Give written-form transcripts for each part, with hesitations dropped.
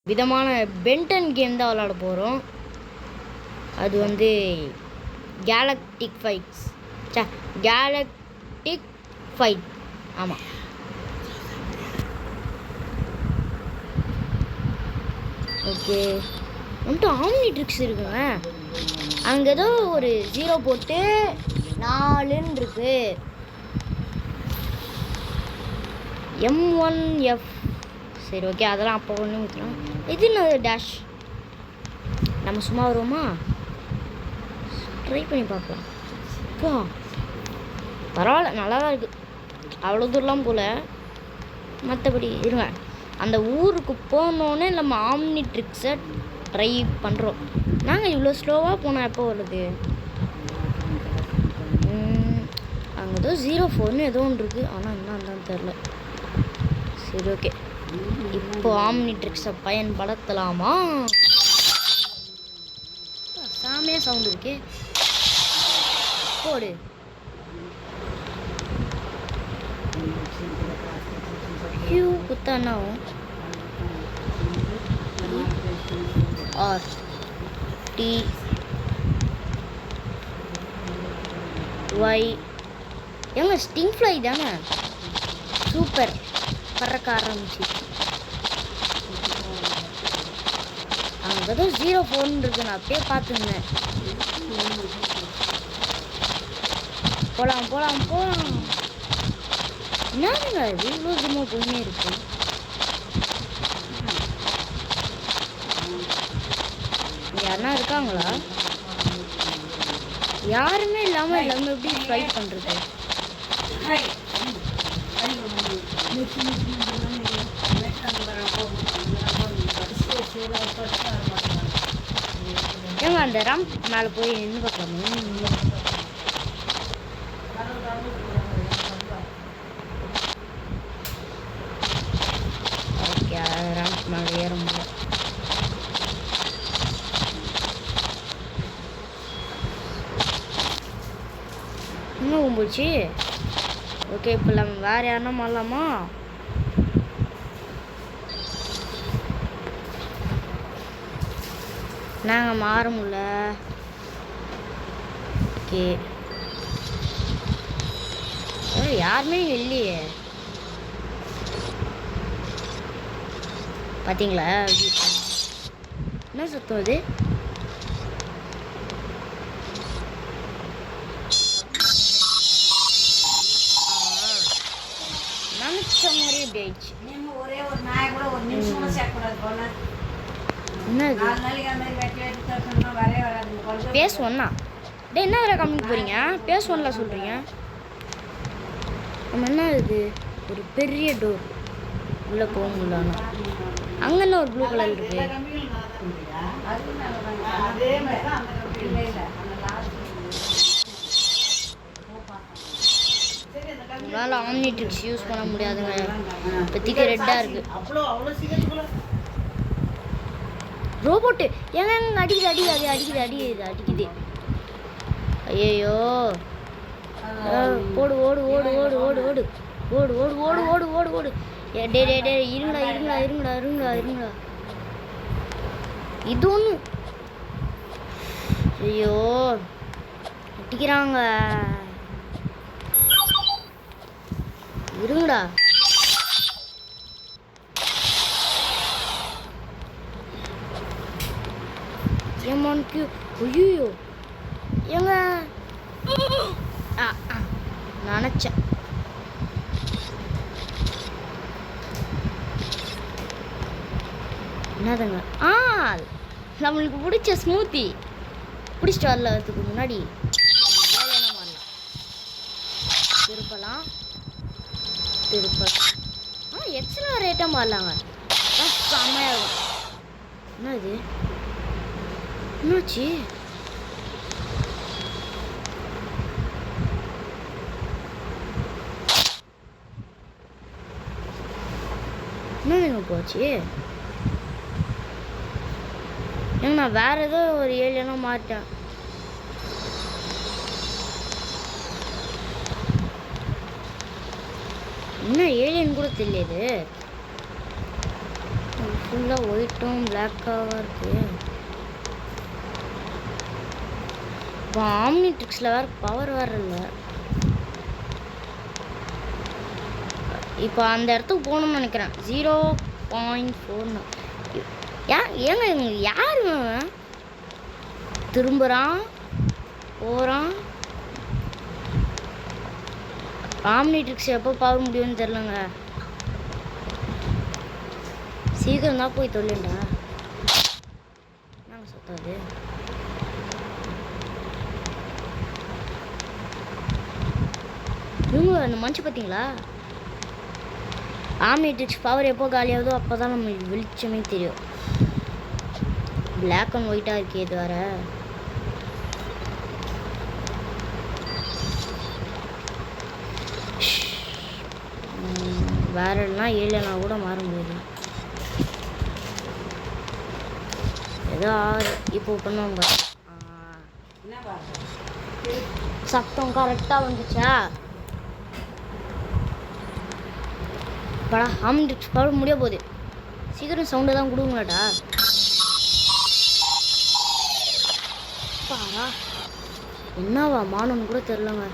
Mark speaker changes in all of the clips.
Speaker 1: விதமான Ben 10 game தான் விளாட போகிறோம். அது வந்து கேலக்டிக் ஃபைட்ஸ். Galactic fight. ஆமாம். ஓகே, வந்துட்டு ஆம்னி ட்ரிக்ஸ் இருக்குங்க. அங்கே ஏதோ ஒரு 0 போட்டு 4ன்னு இருக்கு. M1F. சரி, ஓகே, அதெல்லாம் அப்போ ஒன்று ஊற்றலாம். இது என்ன டேஷ்? நம்ம சும்மா வருவோமா? ட்ரை பண்ணி பார்க்கலாம். அப்பா பரவாயில்ல, நல்லா தான் இருக்குது. அவ்வளோ தூரலாம் போல். மற்றபடி இருங்க, அந்த ஊருக்கு போனோன்னே நம்ம ஆம்னி ட்ரிக்ஸை ட்ரை பண்ணுறோம். நாங்கள் இவ்வளோ ஸ்லோவாக போனால் எப்போ வருது? அங்கே ஏதோ 04ன்னு ஏதோ ஒன்று இருக்குது, ஆனால் என்ன தான் தெரில. சரி, ஓகே, இப்போ ஆம்னி ட்ரிக்ஸை பயன்படுத்தலாமா? சாமியாக சவுண்ட் இருக்கே. போடு. ஹியூ குத்தானாவும் ஆர் டி ஒய். ஏங்க ஸ்டிங் ஃப்ளை தானே? சூப்பர், பறக்க ஆரம்பிச்சு. அங்கே ஏதோ 04ன்னு இருக்கு, நான் அப்படியே பார்த்துருந்தேன். போகலாம் போகலாம் போகலாம். என்னங்க இது இவ்வளோ தூரமாக போயினே இருக்கு? யாருன்னா இருக்காங்களா? யாருமே இல்லாமல் எல்லாமே எப்படி ட்ரை பண்ணுறது? ஏங்க அந்த ராம் மேலே போய் நின்று பார்க்கலாமா? ஓகே, ராம் மேலே ஏற முடியல. இன்னும் போச்சு. ஓகே, இப்போ நம்ம வேறு யாருன்னா பண்ணலாமா? நாங்கள் மாற முடியல. ஓகே, யாருமே இல்லையே. பார்த்தீங்களா என்ன சத்தம் அது? நினச்ச மாதிரி இப்படி ஆயிடுச்சு.
Speaker 2: ஒரே ஒரு நாயை கூட ஒரு நிமிஷமா சேர்க்கக்கூடாது போல.
Speaker 1: என்னது பேஸ் ஒன்னா? டே, என்ன வேறு கம்மிக்கு போகிறீங்க? பேஸ் ஒன்ல சொல்கிறீங்க. நம்ம என்ன இது ஒரு பெரிய டோர் உள்ளே போக முடியல. அங்கே என்ன ஒரு ப்ளூ கலர் இருக்கு? உங்களால் ஆம்னி ட்ரிக்ஸ் யூஸ் பண்ண முடியாதுங்க. இப்போதைக்கு ரெட்டாக இருக்கு. ரோபோட்டு ஏங்க அடிக்குது அடிக்குது அடிக்குது அடிக்குது. ஐயோ, ஓடு ஓடு ஓடு ஓடு ஓடு ஓடு ஓடு ஓடு ஓடு ஓடு ஓடு ஓடு. டே டே டே, இருங்கடா இருங்கடா இருங்கடா இருங்கடா இருங்கடா. இது ஒன்று. ஐயோ, அடிக்கிறாங்க. இருங்கடா. ஏமானுக்கு ஐயோ ஏங்க நினச்சேன். என்னதுங்க? நம்மளுக்கு பிடிச்ச ஸ்மூத்தி பிடிச்சிட்டு வரலதுக்கு முன்னாடி திருப்பலாம் திருப்பலாம். எக்ஸ்ட்ரா ரேட்டாக மாறலாங்க, செம்மையாக இருக்கும். என்ன இது? என்னாச்சு? என்ன போச்சு? ஏங்க நான் வேற ஏதோ ஒரு ஏலியனா மாட்டேன். என்ன ஏலியன் கூட தெரியாது. ஃபுல்லாக ஒயிட்டும் பிளாக்காக இருக்கு. இப்போ ஆம்னிட்ரிக்ஸில் வேறு பவர் வேறு இல்லை. இப்போ அந்த இடத்துக்கு போகணும்னு நினைக்கிறேன். 0.4 ஏங்க இவங்க யார் திரும்புகிறான் போகிறான்? ஆம்னிட்ரிக்ஸ் எப்போ பவர் முடியும்னு தெரிலங்க. சீக்கிரம் தான் போய் தொல்லுண்டா. நாங்கள் சுத்தாது இவங்க அந்த மனுஷன் பார்த்தீங்களா? ஆம்னிட்ரிக்ஸ் பவர் எப்போ காலியாகுதோ அப்போ தான் நம்மளுக்கு வெளிச்சமே தெரியும். பிளாக் அண்ட் ஒயிட்டாக இருக்கே இது வேறு. வேற எல்லாம் ஏழனா கூட மாற முடியாது. ஏதோ இப்போ பண்ணுவாங்க. சத்தம் கரெக்டாக வந்துச்சா? படா ஆம்னிட்ரிக்ஸ் பவர் முடிய போகுது. சீக்கிரம் சவுண்டு தான் கொடுங்களாடா. பாரா என்னவா மானம்னு கூட தெரிலங்க.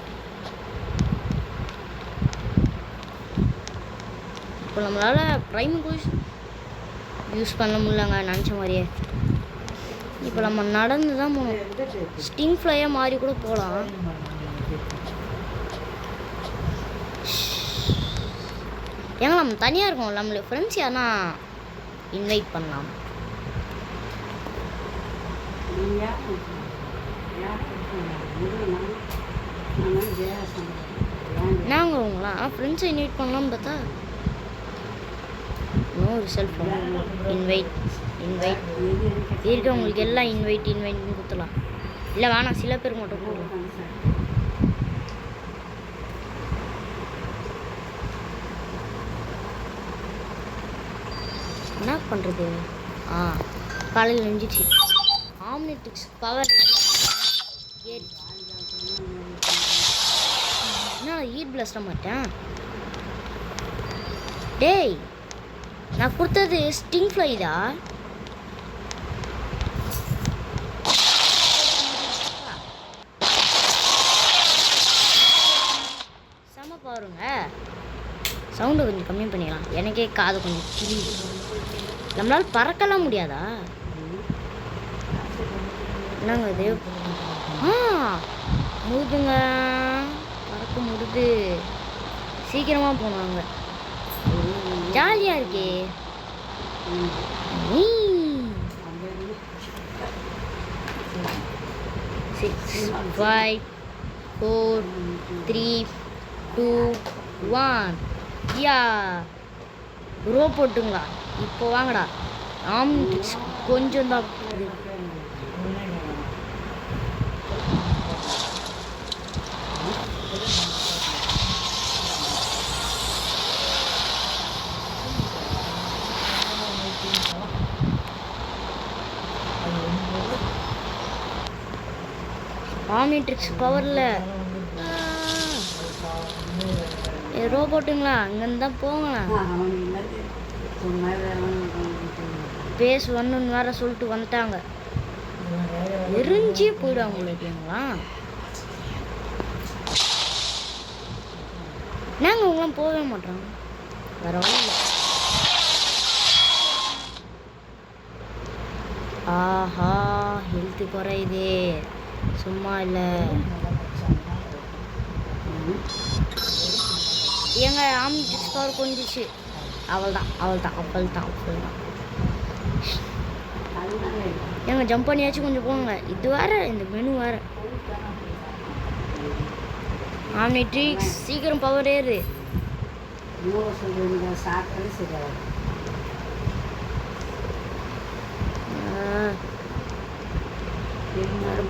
Speaker 1: இப்போ நம்மளால் ப்ரைம் யூஸ் பண்ண முடியலங்க நினச்ச மாதிரியே. இப்போ நம்ம நடந்து தான் போகணும். ஸ்டிங் ஃப்ளையாக மாறி கூட போகலாம். ஏங்க நம்ம தனியாக இருக்கோம். நம்மளுக்கு ஃப்ரெண்ட்ஸ் யாருன்னா இன்வைட் பண்ணலாம். நாங்கள் உங்களாம் ஃப்ரெண்ட்ஸை இன்வைட் பண்ணலாம்னு பார்த்தா நோ ரிசல்ட் இன்வைட் இருக்கவங்களுக்கு எல்லாம் இன்வைட்னு கொடுத்துலாம். இல்லை வேணாம், சில பேர் மட்டும் போடுவோம். என்ன பண்ணுறது? காலையில் நெஞ்சிச்சு. ஆம்னிட்ரிக்ஸ் பவர் ஏறிச்சு. என்ன ஹீட் பிளாஸ்ட மாட்டேன். டேய் நான் கொடுத்தது ஸ்டிங் ஃப்ளை தான். செம பாருங்க. சவுண்டை கொஞ்சம் கம்மி பண்ணிக்கலாம். எனக்கே காது கொஞ்சம் கிளியுது. நம்மளால் பறக்கலாம் முடியாதா? என்னங்க இது? முடிதுங்க, பறக்க முடியுது. சீக்கிரமாக போனாங்க. ஜாலியாக இருக்கே. 6 5 4 3 2 1 யா ரோ போட்டுங்களா? இப்போ வாங்கடா. ஆம்னிட்ரிக்ஸ் கொஞ்சம் தான். ஆம்னிட்ரிக்ஸ் பவரில் ரோபோட்டுங்களா? அங்கேருந்து தான் போங்களா? பேஸ் 1 வேற சொல்லிட்டு வந்துட்டாங்க. எரிஞ்சே போயிடுவாங்க உங்களுக்குங்களா? நாங்கள் உங்களாம் போகவே மாட்டோம். வேற ஒன்றும் இல்லை. ஆஹா ஹெல்த்து குறையுதே, சும்மா இல்லை. ஏங்க ஆம்னிட்ரிக்ஸ் பவர் கொஞ்சிச்சு. அவள் தான். ஏங்க ஜம்ப் பண்ணியாச்சும் கொஞ்சம் போங்க. இது வேற இந்த மெனு வேற. ஆம்னிட்ரிக்ஸ் சீக்கிரம் பவர் ஏறு.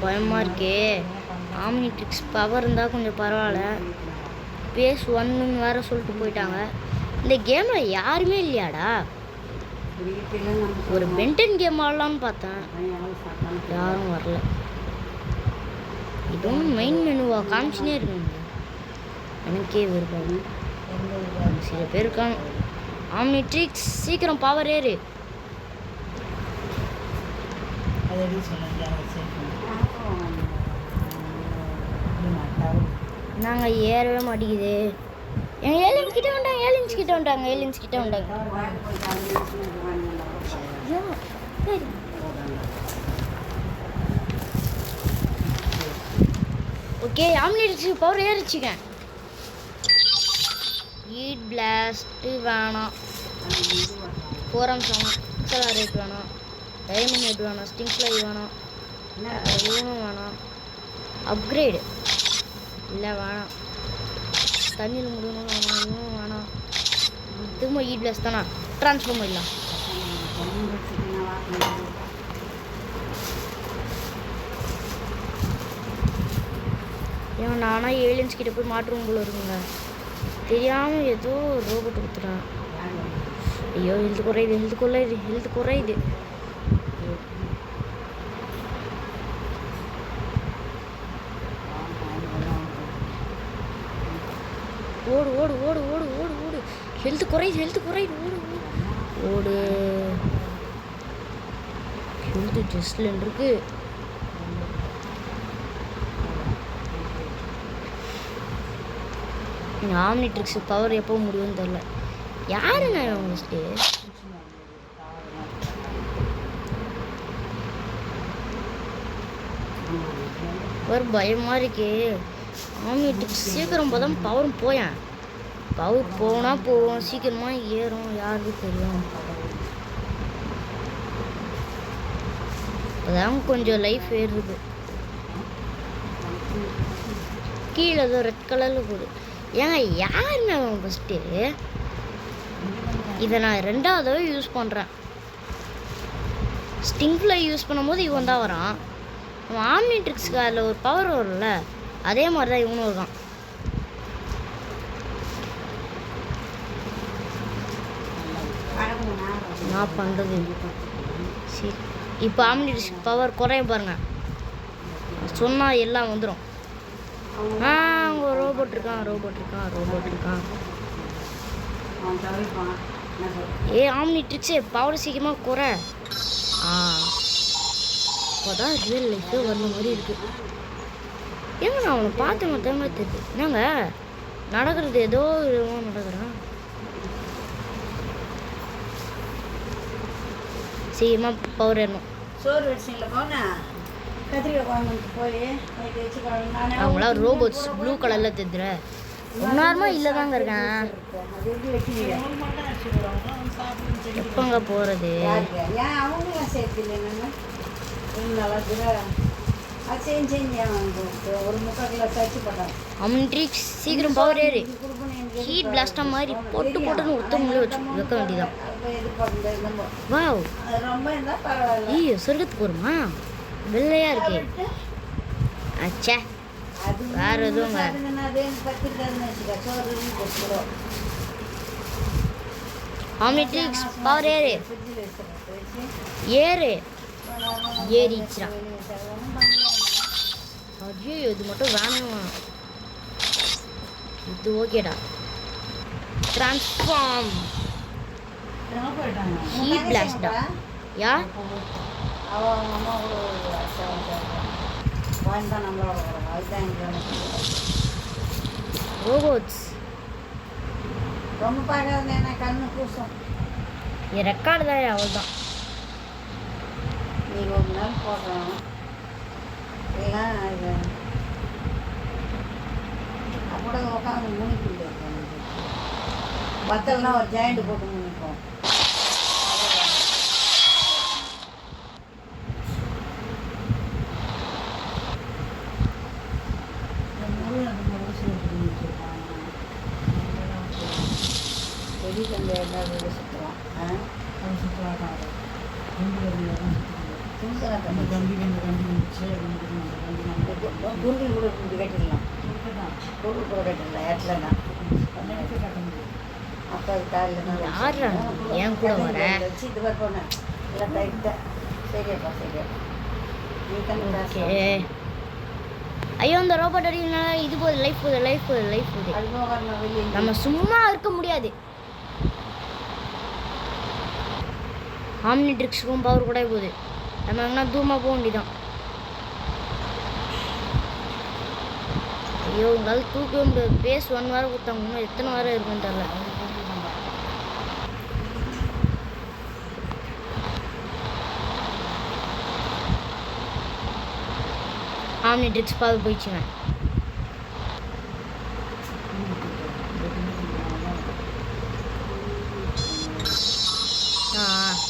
Speaker 1: பயமா இருக்கே. ஆம்னிட்ரிக்ஸ் பவர் இருந்தால் கொஞ்சம் பரவாயில்ல. பேஸ் 1 வேற சொல்லிட்டு போயிட்டாங்க. இந்த கேமில் யாருமே இல்லையாடா? ஒரு பென்டன் கேம் ஆடலான்னு பார்த்தேன், யாரும் வரல. இதுவும் மெயின் மெனுவாக காமிச்சுனே இருக்குங்க. எனக்கே விருப்பம். சில பேர் இருக்காங்க. ஆம்னிட்ரிக்ஸ் சீக்கிரம் பவர் ஏறு. நாங்கள் ஏறவே மாட்டேங்குது. என் ஏலியன்ஸ் கிட்ட வந்துட்டாங்க, ஏலியன்ஸ் கிட்ட வந்துட்டாங்க, ஏலியன்ஸ் கிட்ட வந்துட்டாங்க. ஐயோ, சரி. ஓகே, ஆம்லேட் பவர் ஏறிச்சுங்க. ஹீட் பிளாஸ்ட்டு வேணாம், ஃபோரம் ரேட் வேணாம், டைமண்ட் ஹெட் வேணாம், ஸ்டிங் ஃப்ளை வேணாம், இவனும் வேணாம், அப்கிரேடு இல்லை வேணாம், தண்ணியில் முடியணும் வேணாம், இவனும் வேணாம். திரும்ப ஹீட் பிளாஸ்ட் தானே, ட்ரான்ஸ்ஃபார்ம் இல்லை. ஏன் நானா ஏலியன்ஸ் கிட்ட போய் மாற்றுவோம் போல இருக்குங்க. தெரியாமல் ஏதோ ரோபோட் கொடுத்துட்டான். ஐயோ, ஹெல்த் குறையுது, ஹெல்த் குறையுது, ஹெல்த் குறையுது. ஓடு ஓடு ஓடு ஓடு ஓடு ஓடு, ஹெல்த் குறையுது, ஹெல்த் குறையுது, ஓடு ஓடு. ஹெல்த் ஜஸ்ட்லன்னு இருக்கு. ஆம்னிட்ரிக்ஸ் பவர் எப்போ முடியும்னு தெரில. யாருங்க ஃபஸ்ட்டு? ஒரு பயமாக இருக்கே. ஆம்னிட்ரிக்ஸ் சீக்கிரம் போதான் பவரும் போயேன். பவர் போனால் போவோம், சீக்கிரமாக ஏறும், யாருக்கு தெரியும். அதான் கொஞ்சம் லைஃப் ஏறுது. கீழே ஏதோ ரெட் கலரில் போகுது. ஏங்க யாருங்க ஃபஸ்ட்டு? இதை நான் ரெண்டாவது யூஸ் பண்ணுறேன். ஸ்டிங் ஃப்ளை யூஸ் பண்ணும்போது இவன் தான் வரான். அவன் ஆம்னிட்ரிக்ஸ்க்கு அதில் ஒரு பவர் வரும்ல, அதே மாதிரி தான் இவனும் இருக்கான். நான் பண்ணுறது சரி. இப்போ ஆம்னிட்ரிக்ஸ் பவர் குறைய பாருங்க, சொன்னால் எல்லாம் வந்துடும். அங்கே ரோபோட் இருக்கான், ரோபோட் இருக்கான், ரோபோட் இருக்கான். ஏ ஆம்னிட்ரிக்ஸே பவர் சீக்கிரமாக குறை. அப்போதான் ரியல் லைஃபே வர மாதிரி இருக்கு. ஏங்க நான் அவனை பார்த்த மாதிரி தெரியுது. என்னங்க நடக்கிறது? ஏதோ நடக்கிறான். சீக்கிரமாக பவர் ஏறணும்.
Speaker 2: சோறு வச்சுங்களா போனா
Speaker 1: அவங்களாம் ரோபோட்ஸ் ப்ளூ கலரில் தெரியுற ஒன்றாரமாக இல்லை தாங்க இருக்கேன். எப்போங்க போகிறது? ஆம்னிட்ரிக்ஸ் சீக்கிரம் பவர் ஏறு. ஹீட் பிளாஸ்டாக மாதிரி போட்டு போட்டுன்னு ஒருத்தவங்களே வைக்க வேண்டியதான். வாவ், ஐயோ சொர்க்கத்துக்கு வருமா? வெள்ளையா இருக்கு. அச்சா, வேற எதுவுங்க. ஆம்னிட்ரிக்ஸ் பவர் ஏறு, ஏறு, ஏறிச்சா. ஐயோ இது மட்டும் வேணும். இது ஓகேடா. ட்ரான்ஸ்ஃபார்ம் ஹீட் பிளாஸ்டா. யா ரோபோட்ஸ்
Speaker 2: ரொம்ப பார்க்காத கண்ணு கூசம்.
Speaker 1: என் ரெக்கார்டு தான் அவள் தான்.
Speaker 2: நீங்கள் ஒரு நாள் போடுறோம் இதெல்லாம் இது அப்பட உட்காந்து முனிக்கிட்டு பத்தல்னா ஒரு ஜாயிண்ட் போட்டு முனிப்போம். அந்த எல்லா வீடு சுற்றுவான். குருவி கூட இப்படி கட்டிடலாம், குருவி கூட கட்டிடலாம் இடத்துல தான். அப்போ காலையில்
Speaker 1: ஏன் கூட வர
Speaker 2: வச்சு இது வர போனேன் எல்லாம் டைட்டாக. சரியாப்பா சரியாப்பா.
Speaker 1: ஓகே. ஐயோ இந்த ரோபோட் அடிக்கிறதுனால இது போகுது, லைஃப் போகுது, லைஃப் போகுது, லைஃப் போகுது. நம்ம சும்மா இருக்க முடியாது. ஆம்னிட்ரிக்ஸுக்கும் பவர் கூட போகுது. நம்ம எங்கன்னா தூரமாக போக வேண்டியதான். ஐயோ உங்களால் தூக்கவே முடியாது. பேஸ் 1 வாரம் கொடுத்தாங்க, இன்னும் எத்தனை வாரம் இருக்குன்னு தெரியல. ஆம்னிட்ரிக்ஸ் பார்த்து போயிடுச்சுங்க.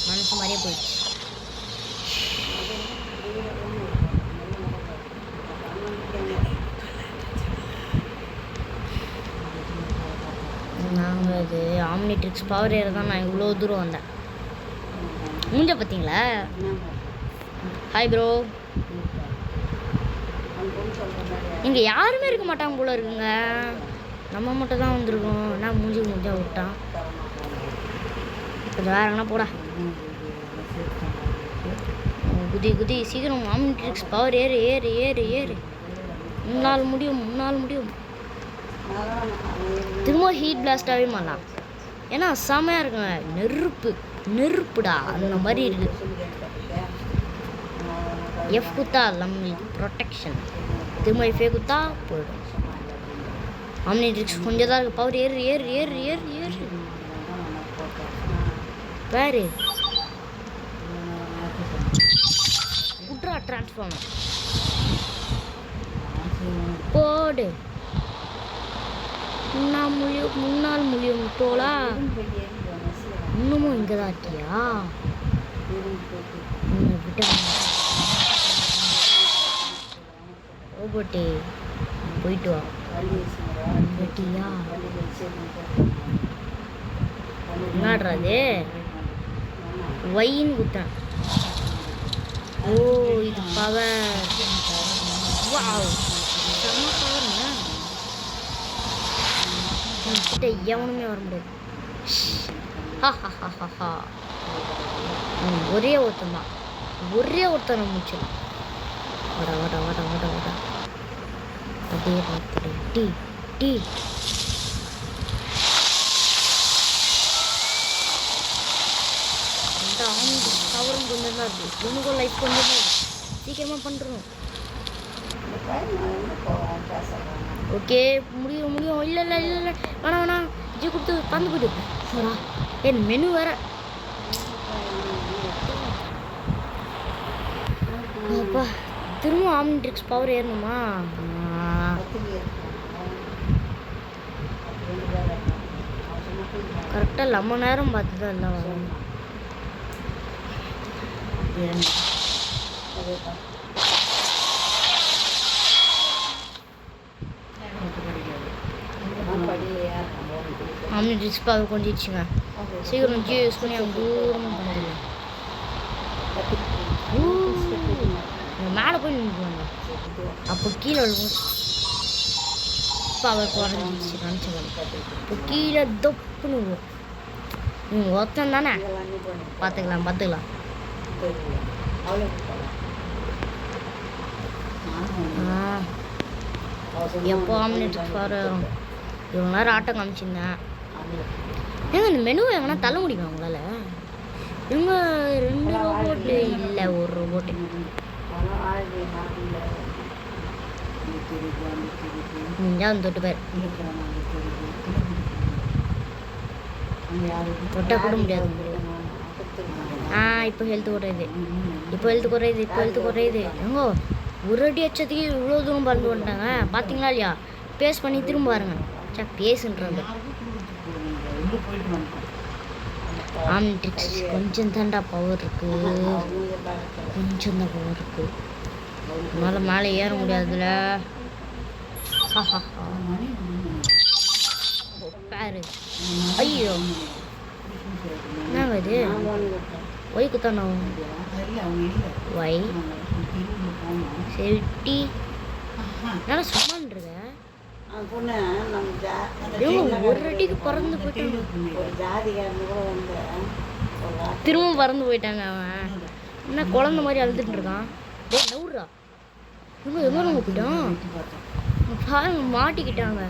Speaker 1: மனசு மாதிரியே போயிடுச்சு. நாங்கள் அது ஆம்னிட்ரிக்ஸ் பவர் ஏற தான் நான் இவ்வளோ தூரம் வந்தேன். மூஞ்ச பார்த்தீங்களா? Hi bro. இங்கே யாருமே இருக்க மாட்டாங்க போல இருக்குங்க. நம்ம மட்டும் தான் வந்திருக்கோம். நான் மூஞ்சா விட்டான். கொஞ்சம் வேற எங்கன்னா போடா. குதி சீக்கிரம். ஆம்னிட்ரிக்ஸ் பவர் ஏறு. முன்னால் முடியும். திரும்ப ஹீட் பிளாஸ்டாகவே மாறலாம். ஏன்னா செமையாக இருக்குங்க. நெருப்புடா அந்த மாதிரி இருக்கு. எஃப் குத்தா நம்மளுக்கு ப்ரொடெக்ஷன். திரும்ப எஃப்ஏ குத்தா போயிடும். ஆம்னிட்ரிக்ஸ் கொஞ்சம் தான் இருக்குது. பவர் ஏறு. வேறு குட்ரா டிரான்ஸ்ஃபார்மர் போடு. முன்னால் முடியும் தோலா. இன்னமும் இங்கே தான் இருக்கியா? ஓபோட்டே போயிட்டு வா. வெட்டியா என்னாடுறாது? வைன்னு குத்தேன். ஓ இது பவர். வாவ் செம்ம பவருங்க. கிட்ட எவனுமே வர முடியாது. ஒரே ஒருத்தன் முடிச்சிடும். வட அப்படியே டீ பவரும் கொஞ்சம் தான் இருக்கு. இவனுக்கும் லைஃப் கொஞ்சம் தான் இருக்கு. சீக்கிரமாக பண்ணுறோம். ஓகே முடியும். இல்லை வேணாம் ஜி கொடுத்து பந்து போயிட்டு போடா. என் மெனு வேற. அப்பா திரும்ப ஆம்னிட்ரிக்ஸ் பவர் ஏறணுமா? கரெக்டாக நம்ம நேரம் பார்த்து தான் எல்லாம் வரும். ஆம்னிட்ரிக்ஸ் பவர் கொஞ்சிடுச்சுங்க. சீக்கிரம் ஜியோ யூஸ் பண்ணி அவங்க தூரமாக பண்ணிடலாம். மேலே போய் நின்றுவாங்க. அப்போ கீழே விழுவும். பவர் குறைஞ்சிச்சு நினச்சிக்கணும். இப்போ கீழே தொப்புன்னு விழுவும். ஒருத்தன் தானே பார்த்துக்கலாம். எப்போ ஆம்னிட்ரிக்ஸ் பவர் வரும்? இவ்வளோ நேரம் ஆட்டம் காமிச்சிருந்தேன். ஏங்க இந்த மெனுவை எங்கன்னா தள்ள முடியுமா உங்களால்? இவங்க 2 ரோபோட்டு இல்லை 1 ரோபோட்டு. நீங்கள் தொட்டு பேர் தொட்ட கூட முடியாது. இப்போ ஹெல்த் குறையுது. எங்கோ ஒரு அடி அச்சத்துக்கு இவ்வளோ தூரம் பறந்து வந்துட்டாங்க. பார்த்தீங்களா இல்லையா? பேஸ் பண்ணி திரும்ப பாருங்க. பேசுன்றது ஆம்னிட்ரிக்ஸ் கொஞ்சம் தாண்டா பவர் இருக்கு. மேலே ஏற முடியாதுல. பாரு. ஐயோ என்னங்க இது? ஒய் குத்தானோ? ஒய் செட்டி நல்லா சும்மான்றத ஒரு அடிக்கு பறந்து போயிட்டாங்க. திரும்ப பறந்து போயிட்டாங்க. அவன் என்ன குழந்தை மாதிரி அழுதுட்டு இருக்கான். நவுறா எங்க நம்ம போயிட்டோம் பாருங்க. மாட்டிக்கிட்டாங்க.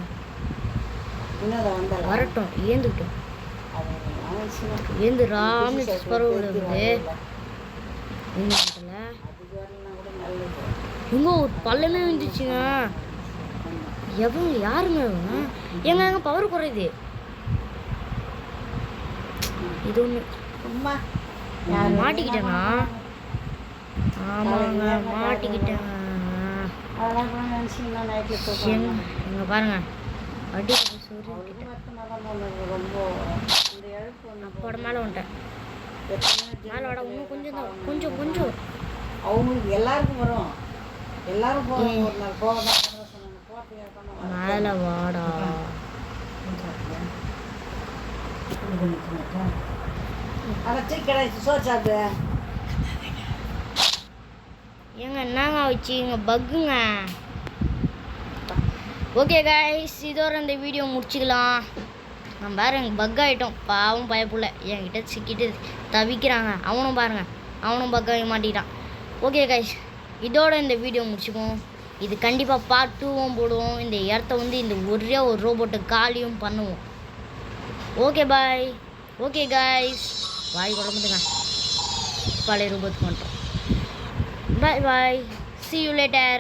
Speaker 1: வரட்டும் ஏந்துக்கிட்டோம். ஏந்துரா ஆம்னிட்ரிக்ஸ் பவர் வந்து
Speaker 2: இது வரலன்னா கூட நல்லது.
Speaker 1: எங்க ஒரு பள்ளமே வந்துச்சுங்க. எவங்க யாருங்க இவங்க? எங்க பவர் குறையுது. இது ஒன்று
Speaker 2: சும்மா
Speaker 1: மாட்டிக்கிட்டேனா? ஆமாங்க மாட்டிக்கிட்டேன்.
Speaker 2: அதெல்லாம் கூட நினச்சிங்கன்னா நைட்டில் தூக்கம்.
Speaker 1: இங்கே பாருங்க அடி
Speaker 2: அவளுக்கு வருத்தமாக தான் போனது ரொம்ப. இந்த இழப்பு ஒன்று
Speaker 1: அப்போட மேலே வந்துட்டேன். மேலே வாட இன்னும் கொஞ்சம் தான், கொஞ்சம் கொஞ்சம்.
Speaker 2: அவங்களுக்கு எல்லாருக்கும் வரும். எல்லாரும் போகிறோம் ஒரு நாள் போக தான் சொன்னாங்க. போகிறதுக்கு
Speaker 1: மேலே வாடா.
Speaker 2: அதை தூக்கி கிடைச்சி சோறு சாப்பிடு.
Speaker 1: ஏங்க என்னங்க வச்சுங்க பக்குங்க. ஓகே கைஸ், இதோட இந்த வீடியோ முடிச்சுக்கலாம். நம்ம பாருங்க பக் ஆகிட்டோம். பாவம் பயப்புள்ள என்கிட்ட சிக்கிட்டு தவிக்கிறாங்க. அவனும் பாருங்க, அவனும் பக் ஆகி மாட்டிக்கிட்டான். ஓகே கைஸ், இதோட இந்த வீடியோ முடிச்சுக்குவோம். இது கண்டிப்பாக பார்ட் 2வும் போடுவோம். இந்த இடத்த வந்து இந்த ஒரே ஒரு ரோபோட்டை காலியும் பண்ணுவோம். Okay bye. ஓகே கைஸ், வாய் குழம்புதுங்க. பழைய ரோபோட்டுக்கு வந்துட்டோம். Bye bye. See you later.